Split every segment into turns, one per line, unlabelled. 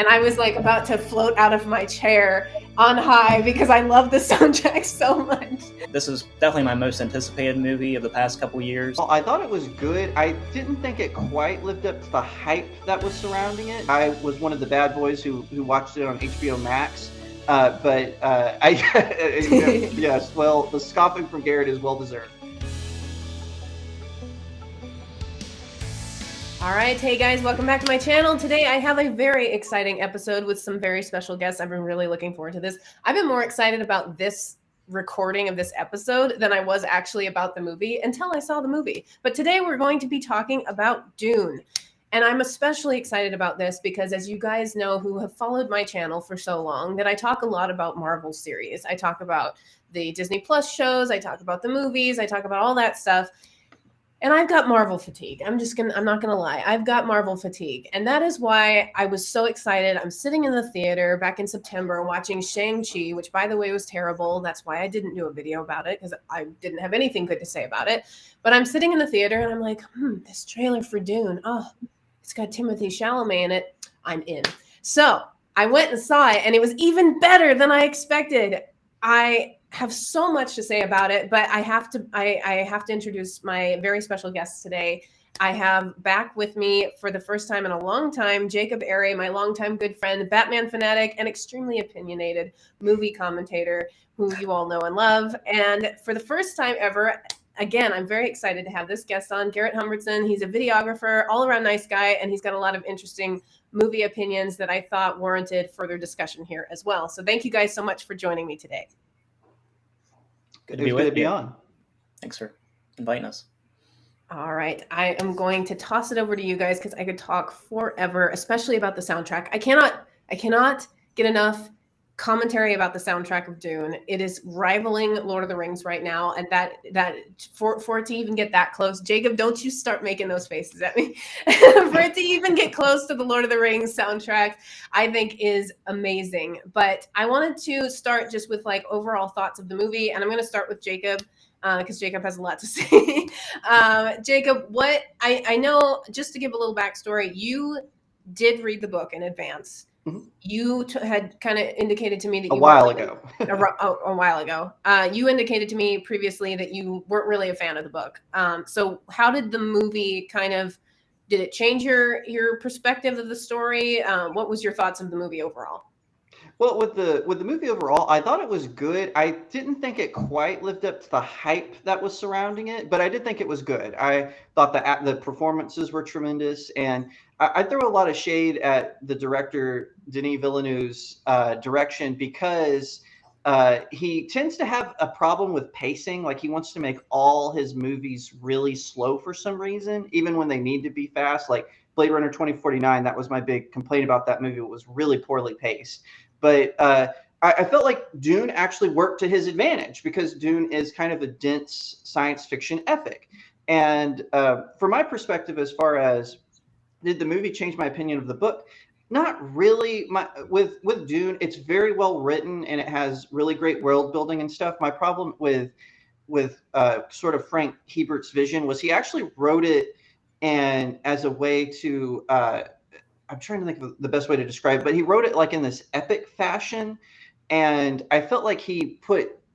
and I was like about to float out of my chair on high because I love the soundtrack so much.
This is definitely my most anticipated movie of the past couple years.
Well, I thought it was good. I didn't think it quite lived up to the hype that was surrounding it. I was one of the bad boys who watched it on HBO Max. Yes, well, the scoffing from Garrett is well deserved.
All right, hey guys, welcome back to my channel. Today I have a very exciting episode with some very special guests. I've been really looking forward to this. I've been more excited about this recording of this episode than I was actually about the movie until I saw the movie. But today we're going to be talking about Dune. And I'm especially excited about this because, as you guys know who have followed my channel for so long, that I talk a lot about Marvel series. I talk about the Disney Plus shows, I talk about the movies, I talk about all that stuff. And I've got Marvel fatigue. I'm not gonna lie. I've got Marvel fatigue. And that is why I was so excited. I'm sitting in the theater back in September watching Shang-Chi, which by the way was terrible. That's why I didn't do a video about it, because I didn't have anything good to say about it. But I'm sitting in the theater and I'm like, this trailer for Dune. Oh, it's got Timothée Chalamet in it. I'm in. So I went and saw it, and it was even better than I expected. I have so much to say about it, but I have to introduce my very special guests today. I have back with me for the first time in a long time, Jacob Airey, my longtime good friend, Batman fanatic, and extremely opinionated movie commentator who you all know and love. And for the first time ever, again, I'm very excited to have this guest on, Garrett Humbertson. He's a videographer, all-around nice guy, and he's got a lot of interesting movie opinions that I thought warranted further discussion here as well. So thank you guys so much for joining me today.
Good to be on. Thanks for inviting us.
All right. I am going to toss it over to you guys because I could talk forever, especially about the soundtrack. I cannot get enough commentary about the soundtrack of Dune. It is rivaling Lord of the Rings right now, and that for it to even get that close, Jacob, don't you start making those faces at me. For it to even get close to the Lord of the Rings soundtrack, I think is amazing. But I wanted to start just with like overall thoughts of the movie, and I'm going to start with Jacob because Jacob has a lot to say. Jacob, what I know, just to give a little backstory, you did read the book in advance. Mm-hmm. You had kind of indicated to me that
a while ago.
You indicated to me previously that you weren't really a fan of the book. So how did the movie did it change your perspective of the story? What was your thoughts of the movie overall?
Well, with the movie overall, I thought it was good. I didn't think it quite lived up to the hype that was surrounding it, but I did think it was good. I thought the performances were tremendous, and I throw a lot of shade at the director, Denis Villeneuve's direction, because he tends to have a problem with pacing. Like, he wants to make all his movies really slow for some reason, even when they need to be fast. Like Blade Runner 2049, that was my big complaint about that movie. It was really poorly paced. But I felt like Dune actually worked to his advantage because Dune is kind of a dense science fiction epic. And from my perspective, as far as did the movie change my opinion of the book? Not really. With Dune, it's very well written and it has really great world building and stuff. My problem with sort of Frank Herbert's vision was he actually wrote it and as a way to I'm trying to think of the best way to describe it, but he wrote it like in this epic fashion. And I felt like it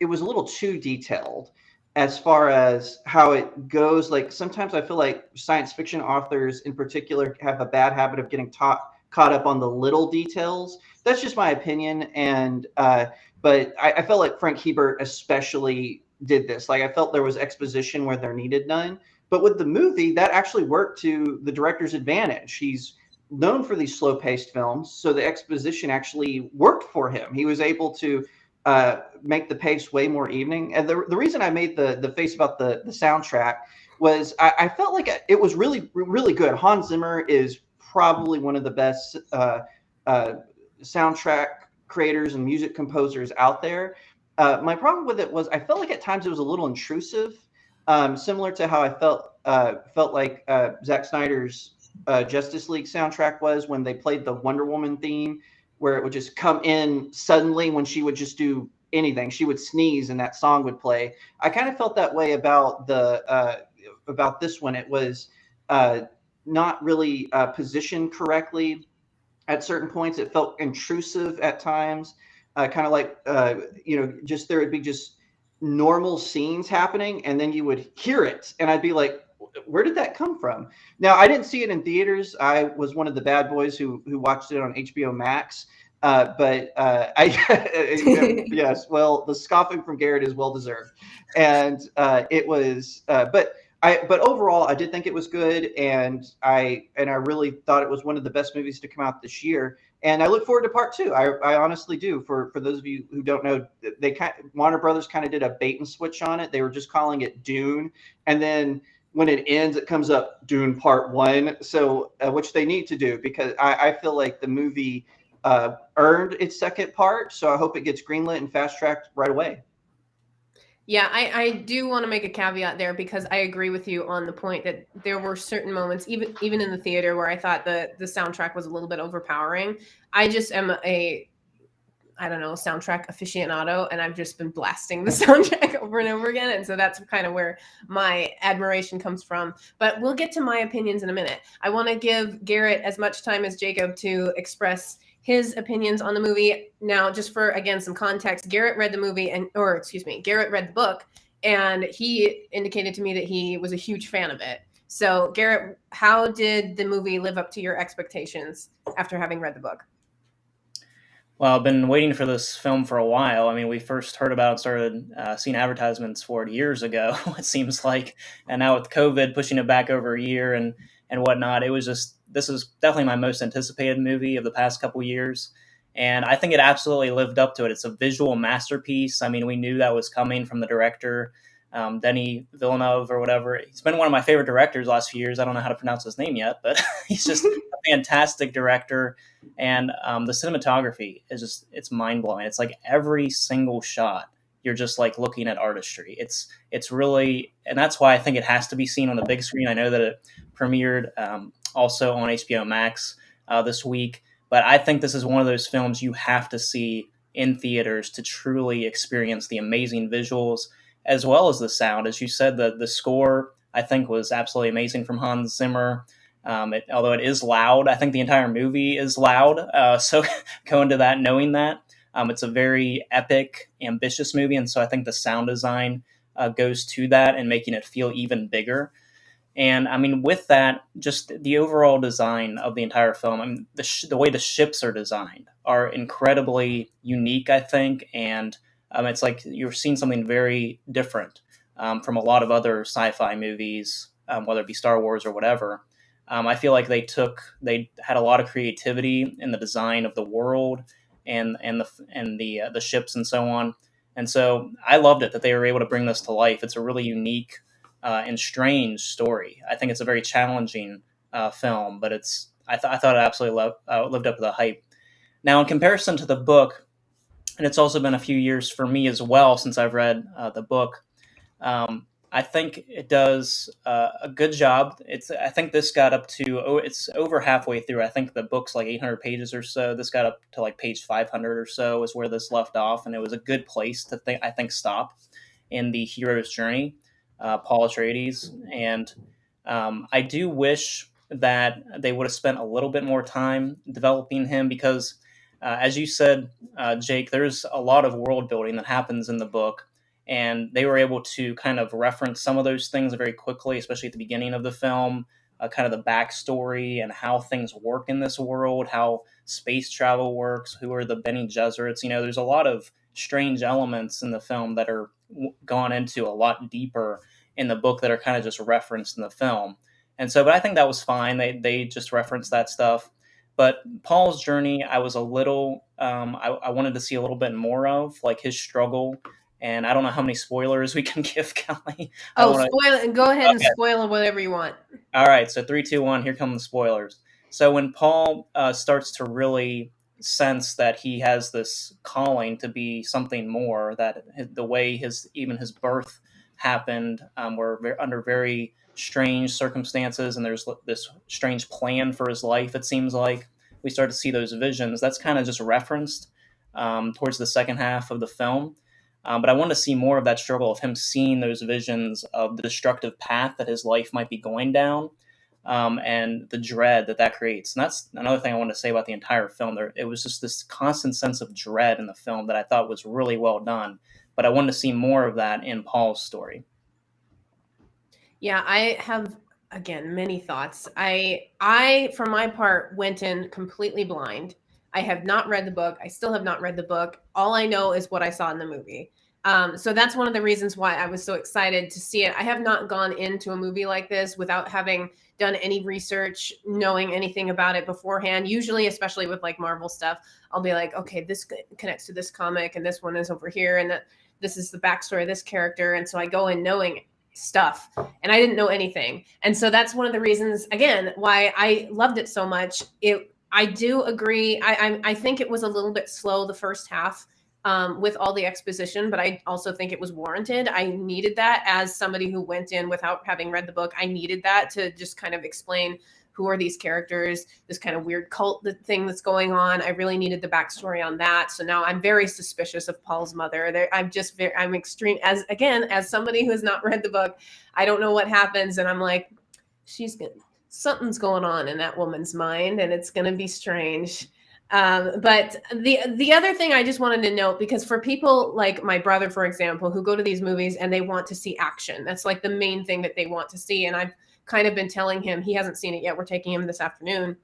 was a little too detailed as far as how it goes. Like, sometimes I feel like science fiction authors in particular have a bad habit of getting caught up on the little details. That's just my opinion. And, but I felt like Frank Herbert especially did this. Like, I felt there was exposition where there needed none. But with the movie, that actually worked to the director's advantage. He's known for these slow-paced films, so the exposition actually worked for him. He was able to make the pace way more even. And the reason I made the face about the soundtrack was I felt like it was really, really good. Hans Zimmer is probably one of the best soundtrack creators and music composers out there. My problem with it was I felt like at times it was a little intrusive, similar to how I felt like Zack Snyder's Justice League soundtrack was when they played the Wonder Woman theme, where it would just come in suddenly when she would just do anything. She would sneeze and that song would play. I kind of felt that way about this one. It was not really positioned correctly. at certain points. It felt intrusive at times, kind of like, just there would be just normal scenes happening, and then you would hear it, and I'd be like, where did that come from? Now, I didn't see it in theaters. I was one of the bad boys who watched it on HBO Max. Yes, well, the scoffing from Garrett is well deserved, and it was. But overall, I did think it was good, and I really thought it was one of the best movies to come out this year. And I look forward to part two. I honestly do. For those of you who don't know, Warner Brothers kind of did a bait and switch on it. They were just calling it Dune, and then when it ends, it comes up Dune Part One. So, which they need to do, because I feel like the movie earned its second part. So I hope it gets greenlit and fast tracked right away.
Yeah, I do want to make a caveat there, because I agree with you on the point that there were certain moments, even in the theater, where I thought the soundtrack was a little bit overpowering. I just am soundtrack aficionado, and I've just been blasting the soundtrack over and over again. And so that's kind of where my admiration comes from. But we'll get to my opinions in a minute. I want to give Garrett as much time as Jacob to express his opinions on the movie. Now, just for, again, some context, Garrett read the book, and he indicated to me that he was a huge fan of it. So, Garrett, how did the movie live up to your expectations after having read the book?
Well, I've been waiting for this film for a while. I mean, we first heard about it, started seeing advertisements for it years ago, it seems like. And now with COVID pushing it back over a year and whatnot, this is definitely my most anticipated movie of the past couple years. And I think it absolutely lived up to it. It's a visual masterpiece. I mean, we knew that was coming from the director, Denis Villeneuve or whatever. He's been one of my favorite directors the last few years. I don't know how to pronounce his name yet, but he's just a fantastic director. And the cinematography is it's mind-blowing. It's like every single shot, you're just like looking at artistry. It's really, and that's why I think it has to be seen on the big screen. I know that it premiered also on HBO Max this week, but I think this is one of those films you have to see in theaters to truly experience the amazing visuals as well as the sound. As you said, the score, I think, was absolutely amazing from Hans Zimmer. Although it is loud, I think the entire movie is loud. So go into that knowing that. It's a very epic, ambitious movie, and so I think the sound design goes to that and making it feel even bigger. And I mean, with that, just the overall design of the entire film, I mean, the way the ships are designed are incredibly unique, I think, and it's like you're seeing something very different from a lot of other sci-fi movies, whether it be Star Wars or whatever. I feel like they had a lot of creativity in the design of the world and the ships and so on. And so I loved it that they were able to bring this to life. It's a really unique and strange story. I think it's a very challenging film, but I thought it absolutely lived up to the hype. Now, in comparison to the book, and it's also been a few years for me as well since I've read the book, I think it does a good job. I think this got up to, it's over halfway through. I think the book's like 800 pages or so. This got up to like page 500 or so is where this left off. And it was a good place to stop in the hero's journey, Paul Atreides. And I do wish that they would have spent a little bit more time developing him because, as you said, Jake, there's a lot of world building that happens in the book. And they were able to kind of reference some of those things very quickly, especially at the beginning of the film, kind of the backstory and how things work in this world, how space travel works, who are the Bene Gesserits. You know, there's a lot of strange elements in the film that are gone into a lot deeper in the book that are kind of just referenced in the film. And so, but I think that was fine. They just referenced that stuff. But Paul's journey, I was a little, I wanted to see a little bit more of, like his struggle. And I don't know how many spoilers we can give, Kelly.
Spoil it. Go ahead and spoil whatever you want.
All right. So 3, 2, 1, here come the spoilers. So when Paul starts to really sense that he has this calling to be something more, that the way his birth happened were under very strange circumstances, and there's this strange plan for his life, it seems like. We start to see those visions. That's kind of just referenced towards the second half of the film. But I wanted to see more of that struggle of him seeing those visions of the destructive path that his life might be going down. and the dread that creates. And that's another thing I want to say about the entire film. It was just this constant sense of dread in the film that I thought was really well done. But I wanted to see more of that in Paul's story.
Yeah, I have, again, many thoughts. I, for my part, went in completely blind. I have not read the book. I still have not read the book. All I know is what I saw in the movie. So that's one of the reasons why I was so excited to see it. I have not gone into a movie like this without having done any research, knowing anything about it beforehand. Usually, especially with like Marvel stuff, I'll be like, okay, this connects to this comic and this one is over here and this is the backstory of this character. And so I go in knowing stuff and I didn't know anything. And so that's one of the reasons, again, why I loved it so much. I do agree. I think it was a little bit slow the first half with all the exposition, but I also think it was warranted. I needed that as somebody who went in without having read the book. I needed that to just kind of explain who are these characters, this kind of weird cult thing that's going on. I really needed the backstory on that. So now I'm very suspicious of Paul's mother. I'm extreme, as somebody who has not read the book, I don't know what happens. And I'm like, something's going on in that woman's mind and it's going to be strange. But the other thing I just wanted to note, because for people like my brother, for example, who go to these movies and they want to see action, that's like the main thing that they want to see. And I've kind of been telling him, he hasn't seen it yet. We're taking him this afternoon.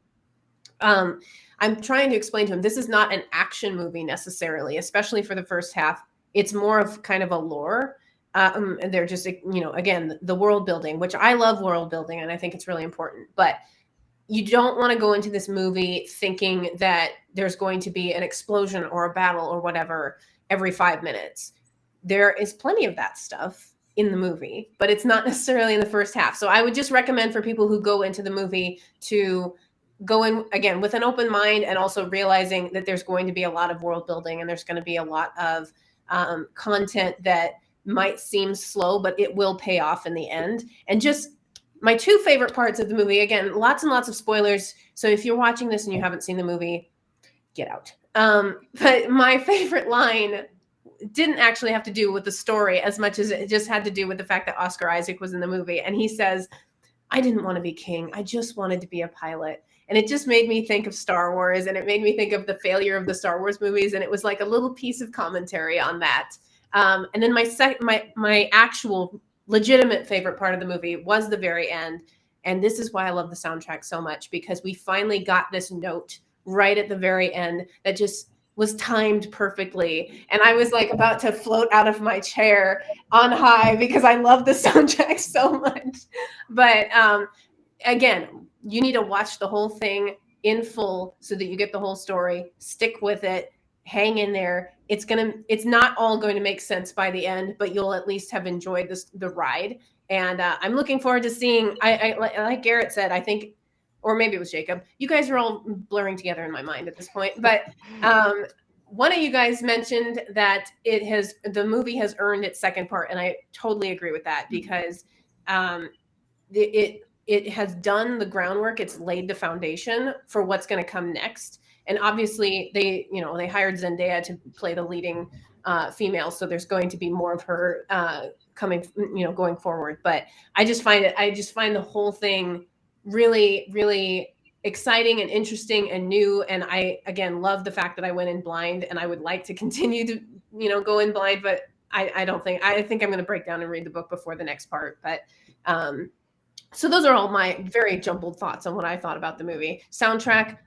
I'm trying to explain to him, this is not an action movie necessarily, especially for the first half. It's more of kind of a lore. And they're just, again, the world building, which I love world building. And I think it's really important, but you don't want to go into this movie thinking that there's going to be an explosion or a battle or whatever every 5 minutes. There is plenty of that stuff in the movie, but it's not necessarily in the first half. So I would just recommend for people who go into the movie to go in again with an open mind and also realizing that there's going to be a lot of world building and there's going to be a lot of content that might seem slow, but it will pay off in the end. And just my two favorite parts of the movie, again, lots and lots of spoilers. So if you're watching this and you haven't seen the movie, get out. But my favorite line didn't actually have to do with the story as much as it just had to do with the fact that Oscar Isaac was in the movie. And he says, I didn't want to be king. I just wanted to be a pilot. And it just made me think of Star Wars, and it made me think of the failure of the Star Wars movies. And it was like a little piece of commentary on that. And then my actual legitimate favorite part of the movie was the very end. And this is why I love the soundtrack so much, because we finally got this note right at the very end that just was timed perfectly. And I was like about to float out of my chair on high because I love the soundtrack so much. But again, you need to watch the whole thing in full so that you get the whole story. Stick with it. Hang in there. It's not all going to make sense by the end, but you'll at least have enjoyed the ride. And I'm looking forward to seeing, I like Garrett said, I think, or maybe it was Jacob, you guys are all blurring together in my mind at this point. But one of you guys mentioned that the movie has earned its second part. And I totally agree with that, because it has done the groundwork. It's laid the foundation for what's going to come next. And obviously they hired Zendaya to play the leading female. So there's going to be more of her coming, going forward. But I just find the whole thing really, really exciting and interesting and new. And I, again, love the fact that I went in blind, and I would like to continue to, go in blind, but I think I'm going to break down and read the book before the next part. But so those are all my very jumbled thoughts on what I thought about the movie. Soundtrack,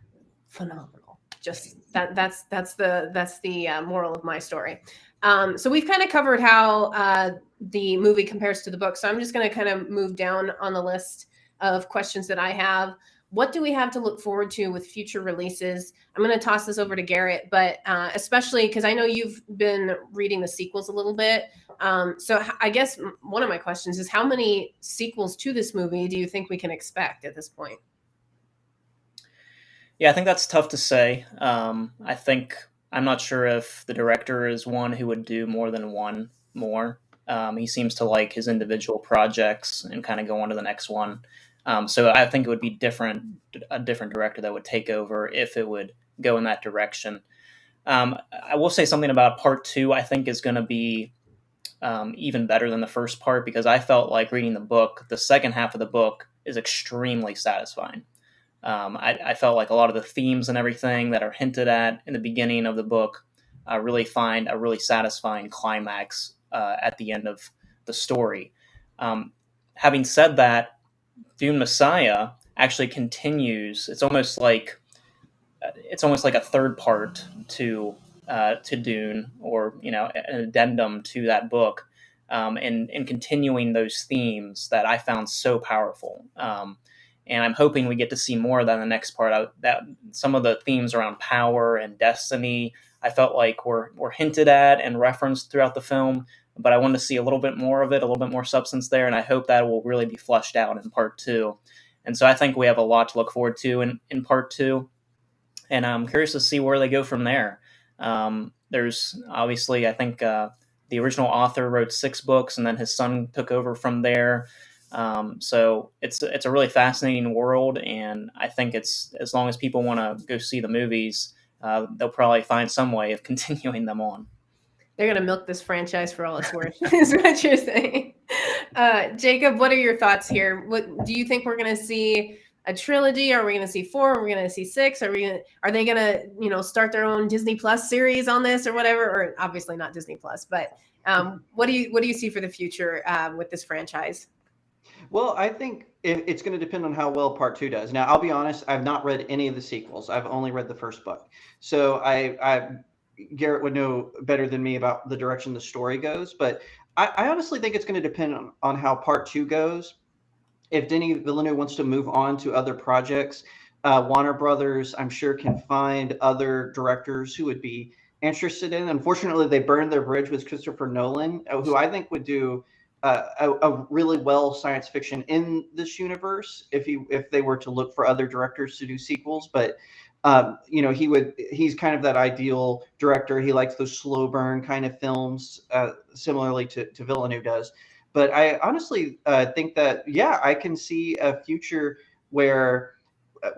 phenomenal. Just that's the moral of my story. So we've kind of covered how the movie compares to the book. So I'm just going to kind of move down on the list of questions that I have. What do we have to look forward to with future releases? I'm going to toss this over to Garrett, but especially because I know you've been reading the sequels a little bit. So I guess one of my questions is, how many sequels to this movie do you think we can expect at this point?
Yeah, I think that's tough to say. I'm not sure if the director is one who would do more than one more. He seems to like his individual projects and kind of go on to the next one. So I think it would be a different director that would take over if it would go in that direction. I will say something about part 2. I think is going to be even better than the first part, because I felt like reading the book, the second half of the book is extremely satisfying. I felt like a lot of the themes and everything that are hinted at in the beginning of the book really find a really satisfying climax at the end of the story. Having said that, Dune Messiah actually continues. It's almost like a third part to Dune, or an addendum to that book, and continuing those themes that I found so powerful. And I'm hoping we get to see more of that in the next part. That some of the themes around power and destiny, I felt like were hinted at and referenced throughout the film, but I wanted to see a little bit more of it, a little bit more substance there, and I hope that will really be fleshed out in part 2. And so I think we have a lot to look forward to in part 2, and I'm curious to see where they go from there. There's obviously, I think, the original author wrote 6 books, and then his son took over from there. So it's a really fascinating world, and I think it's, as long as people want to go see the movies, they'll probably find some way of continuing them on.
They're going to milk this franchise for all it's worth, is what you're saying. Jacob, what are your thoughts here? What do you think we're going to see? A trilogy? Are we going to see 4? Are we going to see 6? Are they going to, start their own Disney Plus series on this or whatever? Or obviously not Disney Plus, but what do you see for the future with this franchise?
Well, I think it's going to depend on how well part 2 does. Now, I'll be honest, I've not read any of the sequels. I've only read the first book. So Garrett would know better than me about the direction the story goes, but I honestly think it's going to depend on how part 2 goes. If Denis Villeneuve wants to move on to other projects, Warner Brothers, I'm sure, can find other directors who would be interested in. Unfortunately, they burned their bridge with Christopher Nolan, who I think would do a really well science fiction in this universe if they were to look for other directors to do sequels. But he's kind of that ideal director. He likes those slow burn kind of films, similarly to Villeneuve does. But I honestly think that, I can see a future where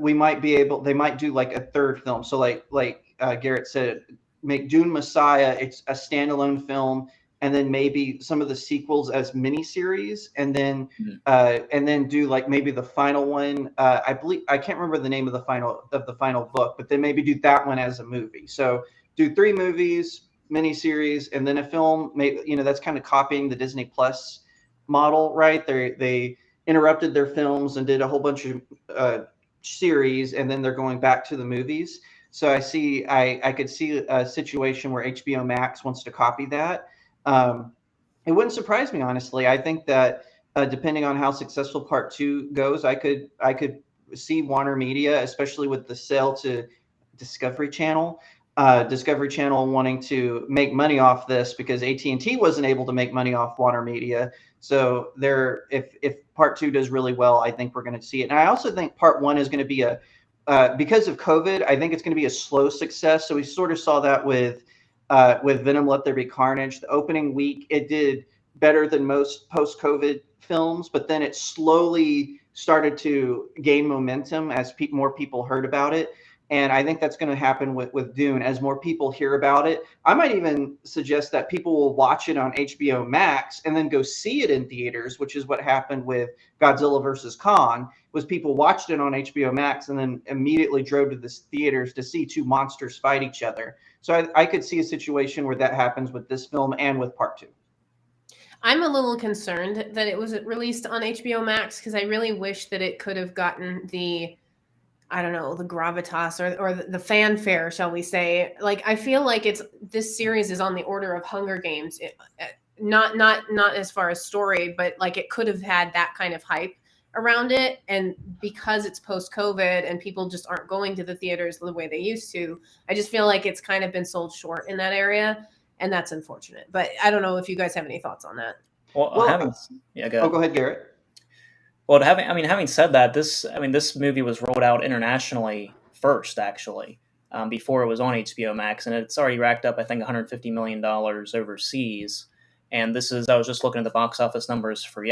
they might do like a third film. So like Garrett said, make Dune Messiah, it's a standalone film, and then maybe some of the sequels as miniseries, and then do like maybe the final one. I can't remember the name of the final book, but then maybe do that one as a movie. So do 3 movies, miniseries, and then a film. Maybe that's kind of copying the Disney Plus model, right? They interrupted their films and did a whole bunch of series, and then they're going back to the movies. So I could see a situation where HBO Max wants to copy that. It wouldn't surprise me, honestly. I think that depending on how successful part 2 goes, I could see Warner Media, especially with the sale to Discovery Channel wanting to make money off this, because AT&T wasn't able to make money off Warner Media. So if part 2 does really well, I think we're going to see it. And I also think part 1 is going to be because of COVID, I think it's going to be a slow success. So we sort of saw that with Venom: Let There Be Carnage. The opening week, it did better than most post-COVID films, but then it slowly started to gain momentum as more people heard about it. And I think that's going to happen with Dune. As more people hear about it, I might even suggest that people will watch it on HBO Max and then go see it in theaters, which is what happened with Godzilla vs. Kong, was people watched it on HBO Max and then immediately drove to the theaters to see 2 monsters fight each other. So I could see a situation where that happens with this film and with part 2.
I'm a little concerned that it was released on HBO Max, because I really wish that it could have gotten the gravitas or the fanfare, shall we say. Like, I feel like this series is on the order of Hunger Games. Not as far as story, but like it could have had that kind of hype around it. And because it's post-COVID and people just aren't going to the theaters the way they used to, I just feel like it's kind of been sold short in that area. And that's unfortunate. But I don't know if you guys have any thoughts on that.
Go ahead, Garrett.
Well, having said that, this movie was rolled out internationally first, actually, before it was on HBO Max, and it's already racked up, I think, $150 million overseas. And I was just looking at the box office numbers for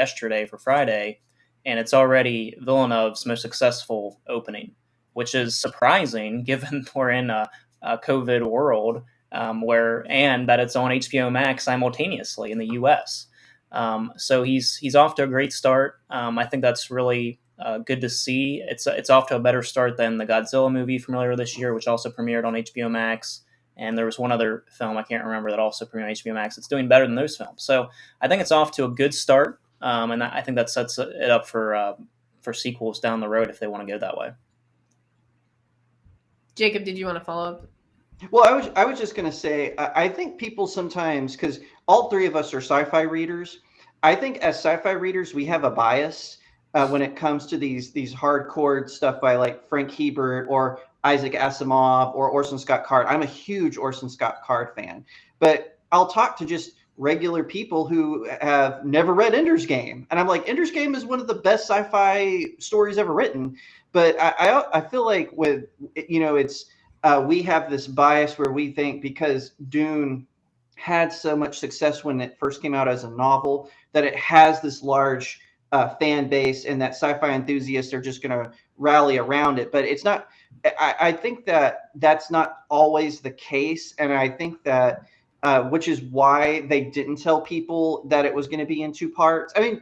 Friday, and it's already Villeneuve's most successful opening, which is surprising given we're in a COVID world, and that it's on HBO Max simultaneously in the US. So he's off to a great start. I think that's really good to see. It's off to a better start than the Godzilla movie from earlier this year, which also premiered on HBO Max. And there was one other film I can't remember that also premiered on HBO Max. It's doing better than those films. So I think it's off to a good start, and I think that sets it up for sequels down the road if they want to go that way.
Jacob, did you want to follow up?
Well, I was just going to say, I think people sometimes, because all three of us are sci-fi readers, I think as sci-fi readers, we have a bias when it comes to these hardcore stuff by like Frank Herbert or Isaac Asimov or Orson Scott Card. I'm a huge Orson Scott Card fan, but I'll talk to just regular people who have never read Ender's Game. And I'm like, Ender's Game is one of the best sci-fi stories ever written. But I feel like with, it's, we have this bias where we think because Dune had so much success when it first came out as a novel that it has this large fan base and that sci-fi enthusiasts are just going to rally around it. But it's not. I think that that's not always the case, and I think that which is why they didn't tell people that it was going to be in 2 parts. I mean,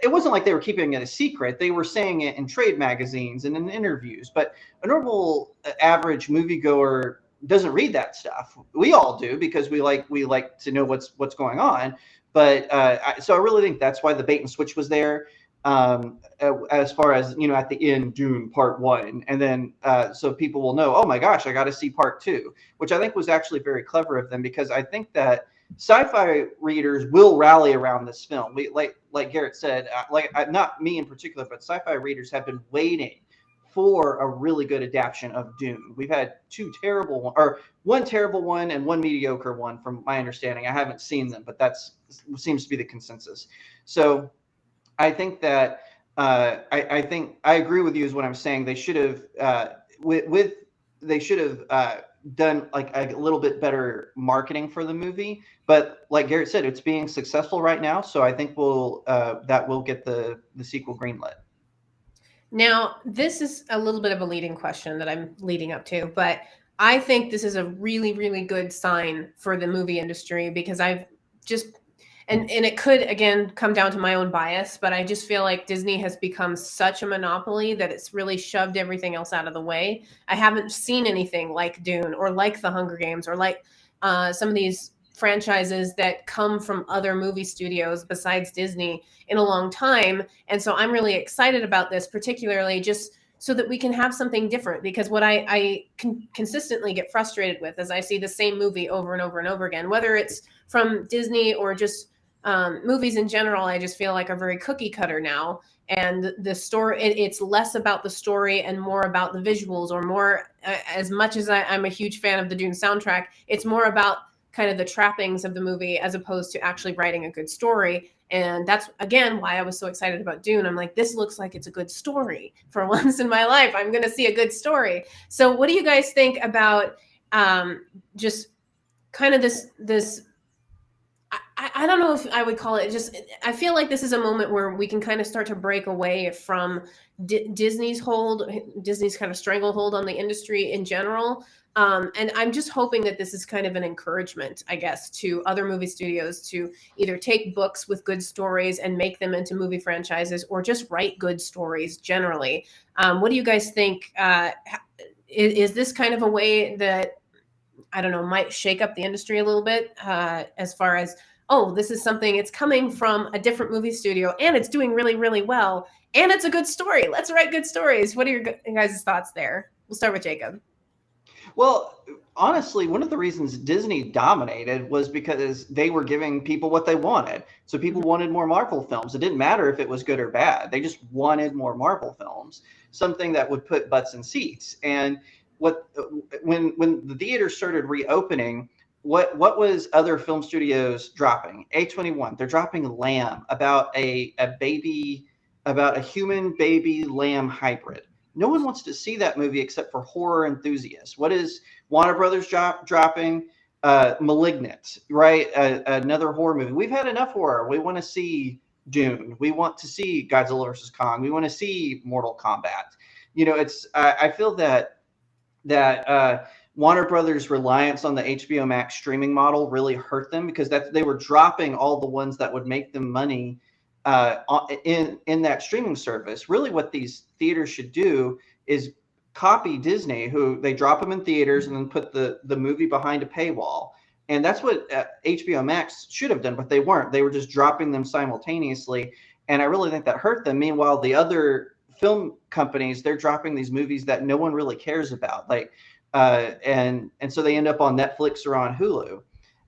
it wasn't like they were keeping it a secret. They were saying it in trade magazines and in interviews. But a normal average moviegoer doesn't read that stuff. We all do because we like to know what's going on. But so I really think that's why the bait and switch was there. As far as, at the end, Dune Part 1. And then so people will know, oh my gosh, I got to see Part 2, which I think was actually very clever of them, because I think that sci-fi readers will rally around this film. We, like Garrett said, not me in particular, but sci-fi readers have been waiting for a really good adaptation of Dune. We've had 2 terrible one, or 1 terrible one and 1 mediocre one, from my understanding. I haven't seen them, but that seems to be the consensus. So I think that I think I agree with you is what I'm saying. They should have they should have done like a little bit better marketing for the movie. But like Garrett said, it's being successful right now, so I think we'll get the sequel greenlit.
Now, this is a little bit of a leading question that I'm leading up to, but I think this is a really, really good sign for the movie industry, because I've just, and it could, again, come down to my own bias, but I just feel like Disney has become such a monopoly that it's really shoved everything else out of the way. I haven't seen anything like Dune or like The Hunger Games or like some of these franchises that come from other movie studios besides Disney in a long time. And so I'm really excited about this, particularly just so that we can have something different, because what I consistently get frustrated with is I see the same movie over and over and over again, whether it's from Disney or just movies in general. I just feel like are very cookie cutter now. And the story, it's less about the story and more about the visuals, or more, as much as I'm a huge fan of the Dune soundtrack, it's more about kind of the trappings of the movie as opposed to actually writing a good story. And that's, again, why I was so excited about Dune. I'm like, this looks like it's a good story. For once in my life, I'm going to see a good story. So what do you guys think about just kind of this I don't know if I would call it, just, I feel like this is a moment where we can kind of start to break away from Disney's kind of stranglehold on the industry in general. And I'm just hoping that this is kind of an encouragement, I guess, to other movie studios to either take books with good stories and make them into movie franchises, or just write good stories generally. What do you guys think? Is this kind of a way that, I don't know, might shake up the industry a little bit as far as, oh, this is something, it's coming from a different movie studio and it's doing really, really well, and it's a good story. Let's write good stories. What are your guys' thoughts there? We'll start with Jacob.
Well, honestly, one of the reasons Disney dominated was because they were giving people what they wanted. So people wanted more Marvel films. It didn't matter if it was good or bad. They just wanted more Marvel films, something that would put butts in seats. And when the theaters started reopening, what was other film studios dropping? A21, they're dropping Lamb, about a human baby lamb hybrid. No one wants to see that movie except for horror enthusiasts. What is Warner Brothers dropping? Malignant, right? Another horror movie. We've had enough horror. We want to see Dune. We want to see Godzilla vs. Kong. We want to see Mortal Kombat. It's I feel that Warner Brothers' reliance on the HBO Max streaming model really hurt them, because they were dropping all the ones that would make them money in that streaming service. Really, what these theaters should do is copy Disney, who they drop them in theaters and then put the movie behind a paywall. And that's what HBO Max should have done, but they weren't. They were just dropping them simultaneously. And I really think that hurt them. Meanwhile, the other film companies, they're dropping these movies that no one really cares about. And so they end up on Netflix or on Hulu.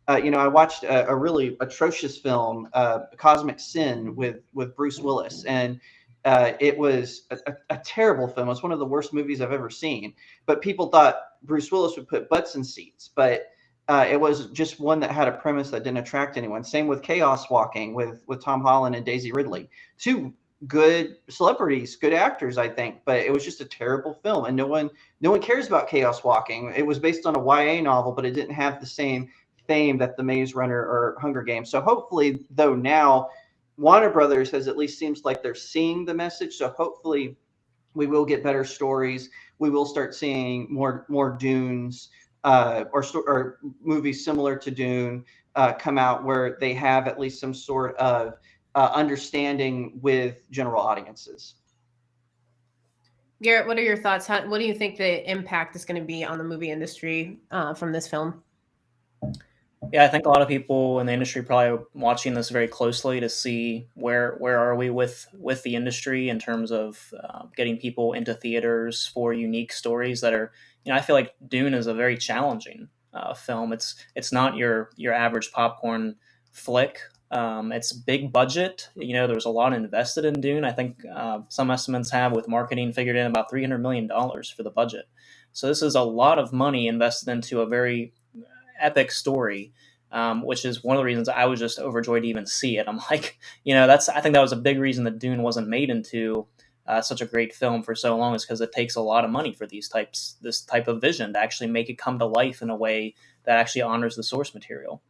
I watched a really atrocious film, Cosmic Sin, with Bruce Willis. And it was a terrible film. It was one of the worst movies I've ever seen. But people thought Bruce Willis would put butts in seats. But it was just one that had a premise that didn't attract anyone. Same with Chaos Walking with Tom Holland and Daisy Ridley. Two good celebrities, good actors, I think. But it was just a terrible film. And no one cares about Chaos Walking. It was based on a YA novel, but it didn't have the same fame that The Maze Runner or Hunger Games. So hopefully, though, now Warner Brothers has at least seems like they're seeing the message. So hopefully we will get better stories. We will start seeing more Dunes or movies similar to Dune come out where they have at least some sort of understanding with general audiences.
Garrett, what are your thoughts? What do you think the impact is going to be on the movie industry from this film?
Yeah, I think a lot of people in the industry probably are watching this very closely to see where are we with the industry in terms of getting people into theaters for unique stories that are, I feel like Dune is a very challenging film. It's not your average popcorn flick. It's big budget. There's a lot invested in Dune. I think some estimates have, with marketing, figured in about $300 million for the budget. So this is a lot of money invested into a very epic story, which is one of the reasons I was just overjoyed to even see it. I'm like, I think that was a big reason that Dune wasn't made into such a great film for so long, is because it takes a lot of money for this type of vision to actually make it come to life in a way that actually honors the source material.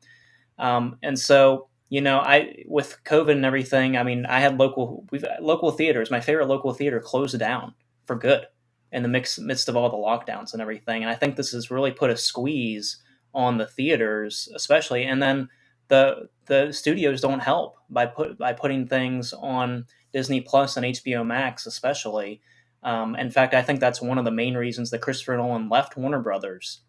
And so, with COVID and everything, I had local theaters. My favorite local theater closed down for good in the midst of all the lockdowns and everything. And I think this has really put a squeeze on the theaters, especially, and then the studios don't help by putting things on Disney Plus and HBO Max, especially. In fact, I think that's one of the main reasons that Christopher Nolan left Warner Brothers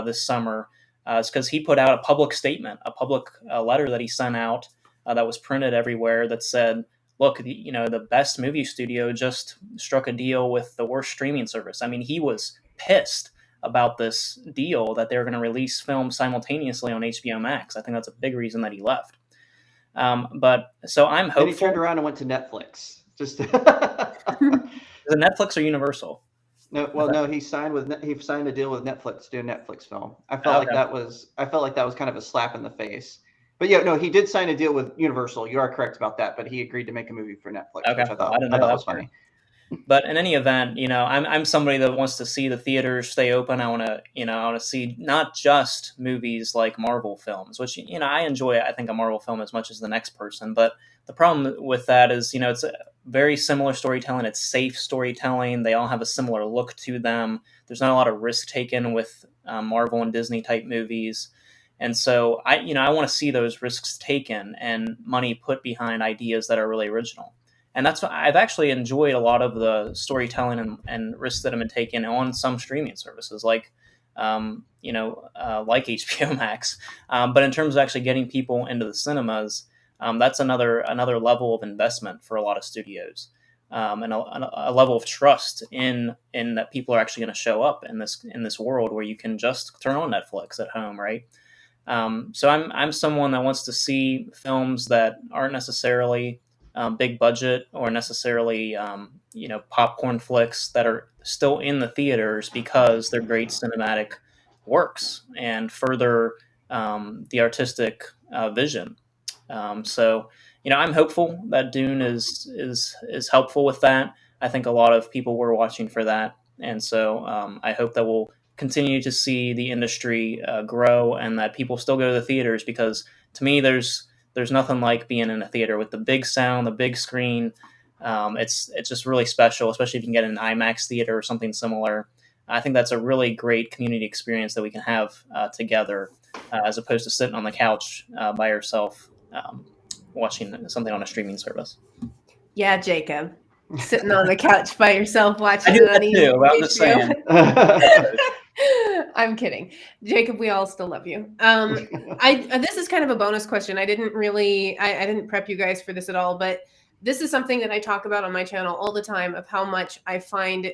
this summer. Is because he put out a public statement, a public letter that he sent out that was printed everywhere that said, "Look, the best movie studio just struck a deal with the worst streaming service." He was pissed about this deal that they were going to release films simultaneously on HBO Max. I think that's a big reason that he left. But so I'm hopeful.
Then he turned around and went to Netflix. Just
Is it Netflix or Universal?
No. He signed a deal with Netflix to do a Netflix film. I felt like that was kind of a slap in the face. But yeah, no, he did sign a deal with Universal. You are correct about that. But he agreed to make a movie for Netflix, which I thought was funny.
But in any event, I'm somebody that wants to see the theaters stay open. I want to see not just movies like Marvel films, which, I enjoy, I think, a Marvel film as much as the next person. But the problem with that is, it's a very similar storytelling. It's safe storytelling. They all have a similar look to them. There's not a lot of risk taken with Marvel and Disney type movies. And so I want to see those risks taken and money put behind ideas that are really original. And that's what I've actually enjoyed a lot of the storytelling and risks that have been taken on some streaming services like HBO Max. But in terms of actually getting people into the cinemas, that's another level of investment for a lot of studios, and a level of trust in that people are actually going to show up in this world where you can just turn on Netflix at home, right? So I'm someone that wants to see films that aren't necessarily big budget or necessarily popcorn flicks that are still in the theaters because they're great cinematic works and further the artistic vision. So I'm hopeful that Dune is helpful with that. I think a lot of people were watching for that, and so I hope that we'll continue to see the industry grow and that people still go to the theaters, because to me there's nothing like being in a theater with the big sound, the big screen. It's just really special, especially if you can get an IMAX theater or something similar. I think that's a really great community experience that we can have together, as opposed to sitting on the couch by yourself watching something on a streaming service.
Yeah, Jacob, sitting on the couch by yourself watching
I do
it on
that too. I'm just saying.
I'm kidding, Jacob. We all still love you. This is kind of a bonus question. I didn't prep you guys for this at all, but this is something that I talk about on my channel all the time of how much I find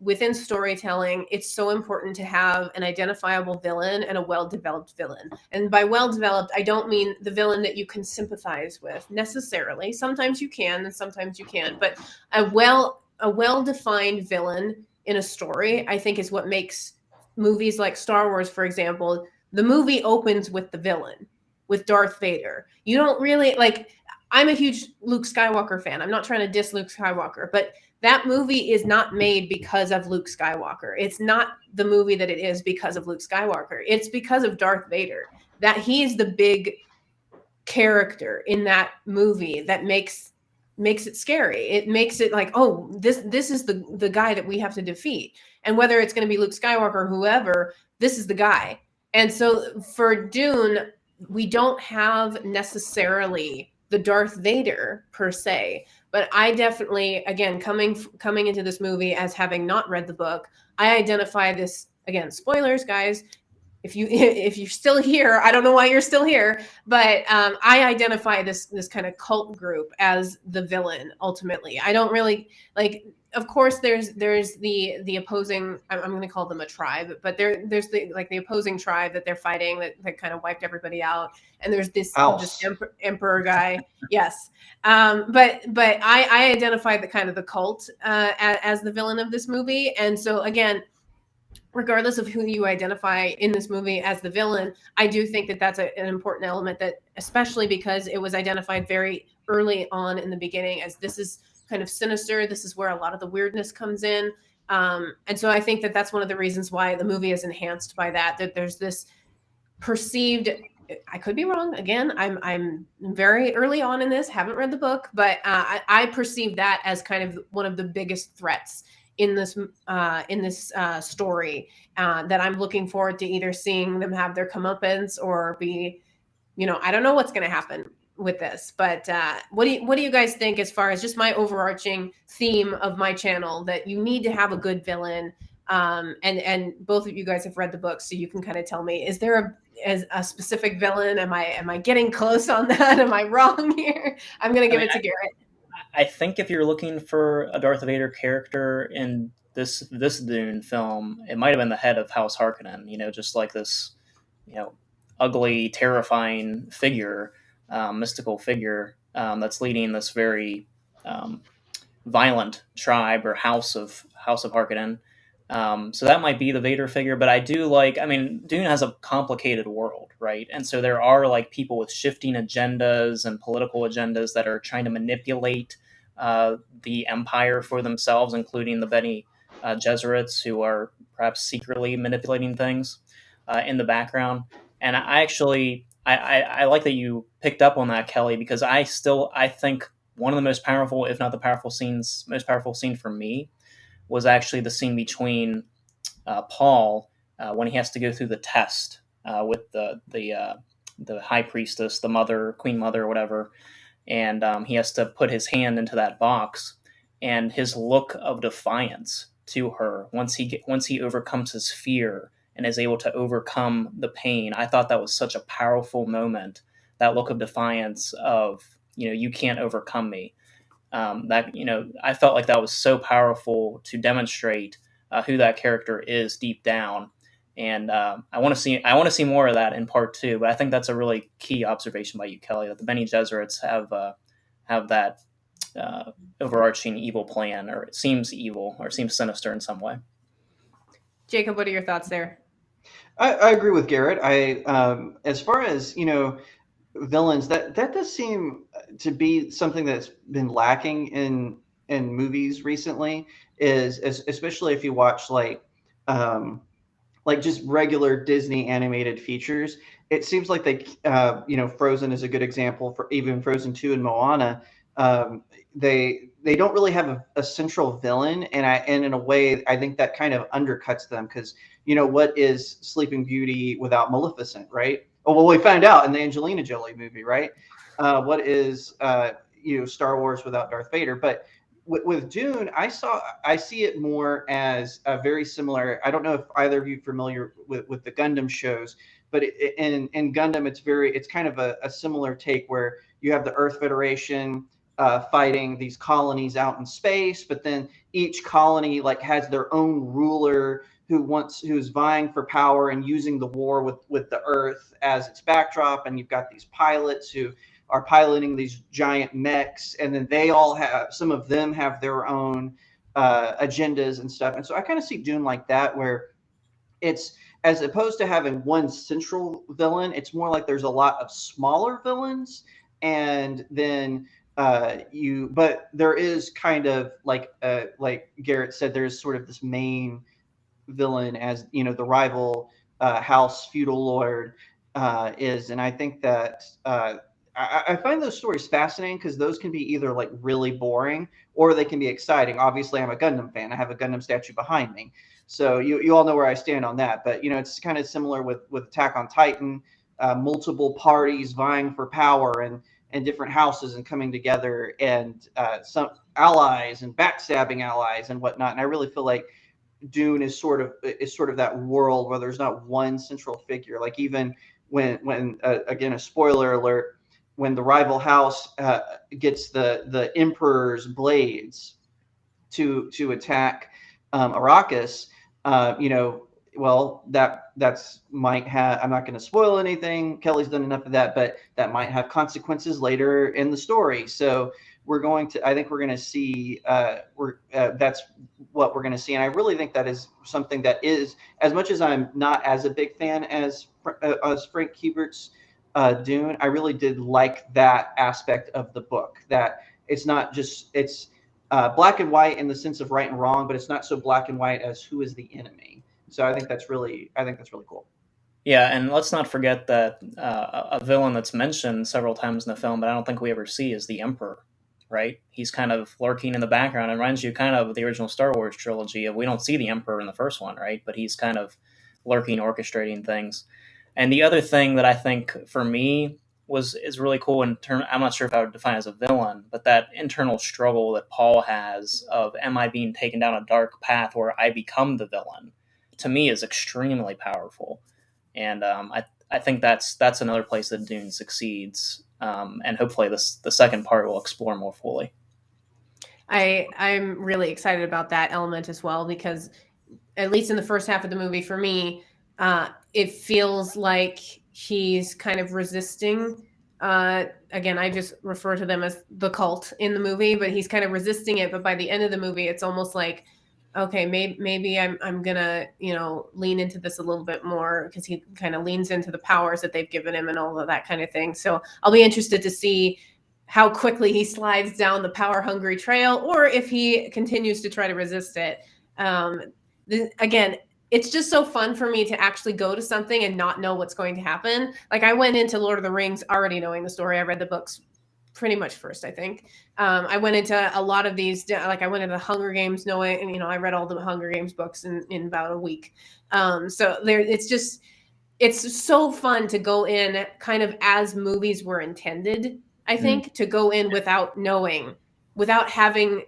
within storytelling, it's so important to have an identifiable villain and a well-developed villain. And by well-developed, I don't mean the villain that you can sympathize with necessarily. Sometimes you can, and sometimes you can't. But a well-defined villain in a story, I think, is what makes movies like Star Wars, for example. The movie opens with the villain, with Darth Vader. You don't really I'm a huge Luke Skywalker fan. I'm not trying to diss Luke Skywalker, but that movie is not made because of Luke Skywalker. It's not the movie that it is because of Luke Skywalker. It's because of Darth Vader. That he's the big character in that movie that makes it scary. It makes it like, oh, this is the guy that we have to defeat. And whether it's going to be Luke Skywalker or whoever, this is the guy. And so for Dune, we don't have necessarily the Darth Vader per se, but I definitely, again, coming into this movie as having not read the book, I identify this, again, spoilers, guys. If you're still here, I don't know why you're still here, but I identify this kind of cult group as the villain ultimately. I don't really of course there's the opposing, I'm going to call them a tribe, but there's the opposing tribe that they're fighting that kind of wiped everybody out, and there's this emperor guy. Yes. But I identify the kind of the cult as the villain of this movie. And so again, regardless of who you identify in this movie as the villain, I do think that that's an important element, that especially because it was identified very early on in the beginning as this is kind of sinister. This is where a lot of the weirdness comes in. And so I think that that's one of the reasons why the movie is enhanced by that there's this perceived, I could be wrong. Again, I'm very early on in this, haven't read the book, but I perceive that as kind of one of the biggest threats in this story that I'm looking forward to either seeing them have their comeuppance or be, I don't know what's going to happen with this, but what do you guys think as far as just my overarching theme of my channel, that you need to have a good villain, and both of you guys have read the book, so you can kind of tell me, is there a specific villain? Am I getting close on that? Am I wrong here? I'm going to give it to Garrett.
I think if you're looking for a Darth Vader character in this Dune film, it might have been the head of House Harkonnen, just like this, ugly, terrifying figure, mystical figure that's leading this very violent tribe or house of Harkonnen. So that might be the Vader figure, but I do Dune has a complicated world, right? And so there are people with shifting agendas and political agendas that are trying to manipulate the Empire for themselves, including the Bene Gesserits, who are perhaps secretly manipulating things in the background. And I like that you picked up on that, Kelly, because I think one of the most powerful, if not the most powerful scene for me, was actually the scene between Paul when he has to go through the test with the high priestess, the mother, Queen Mother, or whatever, and he has to put his hand into that box, and his look of defiance to her once he overcomes his fear and is able to overcome the pain. I thought that was such a powerful moment. That look of defiance of, you can't overcome me. I felt like that was so powerful to demonstrate who that character is deep down, and I want to see more of that in part 2. But I think that's a really key observation by you, Kelly, that the Bene Gesserits have that overarching evil plan, or it seems evil, or it seems sinister in some way.
Jacob, what are your thoughts there?
I agree with Garrett. As far as villains, that does seem to be something that's been lacking in movies recently, is especially if you watch just regular Disney animated features. It seems like they Frozen is a good example, for even Frozen 2 and Moana. They don't really have a central villain, and in a way I think that kind of undercuts them, because what is Sleeping Beauty without Maleficent, right? Oh, well, we found out in the Angelina Jolie movie, right? What is Star Wars without Darth Vader? But with Dune, I see it more as a very similar. I don't know if either of you are familiar with the Gundam shows, but in Gundam, it's kind of a similar take where you have the Earth Federation fighting these colonies out in space, but then each colony like has their own ruler who's vying for power and using the war with the Earth as its backdrop, and you've got these pilots who are piloting these giant mechs, and then some of them have their own agendas and stuff. And so I kind of see Dune like that, where it's, as opposed to having one central villain, it's more like there's a lot of smaller villains, and then but there is kind of like Garrett said, there's sort of this main villain, as the rival house feudal lord is. And I think that I find those stories fascinating, because those can be either like really boring or they can be exciting. Obviously, I'm a Gundam fan. I have a Gundam statue behind me, so you all know where I stand on that. But it's kind of similar with Attack on Titan, multiple parties vying for power and different houses and coming together, and some allies and backstabbing allies and whatnot. And I really feel like Dune is sort of that world where there's not one central figure. Like even when again, a spoiler alert, when the rival house gets the Emperor's blades to attack Arrakis, well, that's might have. I'm not going to spoil anything. Kelly's done enough of that, but that might have consequences later in the story. So I think we're going to see. That's what we're going to see, and I really think that is something that is, as much as I'm not as a big fan as Frank Hubert's Dune, I really did like that aspect of the book. That it's not just black and white in the sense of right and wrong, but it's not so black and white as who is the enemy. So I think that's really cool.
Yeah, and let's not forget that a villain that's mentioned several times in the film, but I don't think we ever see, is the Emperor, right? He's kind of lurking in the background. It reminds you kind of the original Star Wars trilogy. We don't see the Emperor in the first one, right? But he's kind of lurking, orchestrating things. And the other thing that I think for me is really cool I'm not sure if I would define it as a villain, but that internal struggle that Paul has of, am I being taken down a dark path where I become the villain, to me is extremely powerful. And I think that's another place that Dune succeeds. And hopefully the second part will explore more fully.
I'm really excited about that element as well, because at least in the first half of the movie, for me, it feels like he's kind of resisting. Again, I just refer to them as the cult in the movie, but he's kind of resisting it. But by the end of the movie, it's almost like, okay, maybe I'm gonna lean into this a little bit more, because he kind of leans into the powers that they've given him and all of that kind of thing. So I'll be interested to see how quickly he slides down the power hungry trail, or if he continues to try to resist it. Again, it's just so fun for me to actually go to something and not know what's going to happen. Like, I went into Lord of the Rings already knowing the story. I read the books pretty much first, I think. I went into a lot of these, like I went into the Hunger Games knowing, and I read all the Hunger Games books in about a week. So it's so fun to go in kind of as movies were intended, I think, to go in without knowing, without having,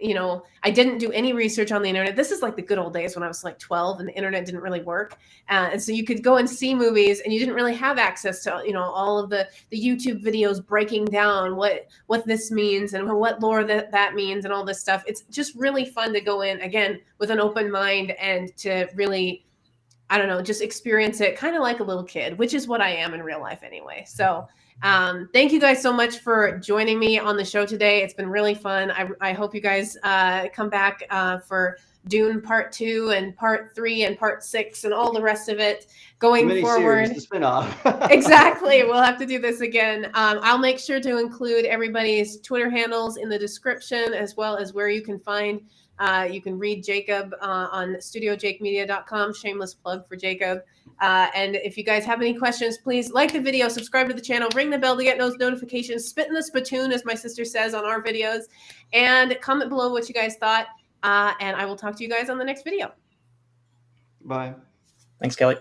I didn't do any research on the internet. This is like the good old days when I was like 12 and the internet didn't really work. And so you could go and see movies, and you didn't really have access to, all of the YouTube videos breaking down what this means and what lore that means and all this stuff. It's just really fun to go in, again, with an open mind and to really, I don't know, just experience it kind of like a little kid, which is what I am in real life anyway. So thank you guys so much for joining me on the show today. It's been really fun. I hope you guys come back for Dune Part 2 and Part 3 and Part 6 and all the rest of it going forward.
The spinoff.
Exactly. We'll have to do this again. I'll make sure to include everybody's Twitter handles in the description, as well as where you can find. You can read Jacob on StudioJakeMedia.com. Shameless plug for Jacob. And if you guys have any questions, please like the video, subscribe to the channel, ring the bell to get those notifications, spit in the spittoon, as my sister says on our videos, and comment below what you guys thought. And I will talk to you guys on the next video.
Bye.
Thanks, Kelly.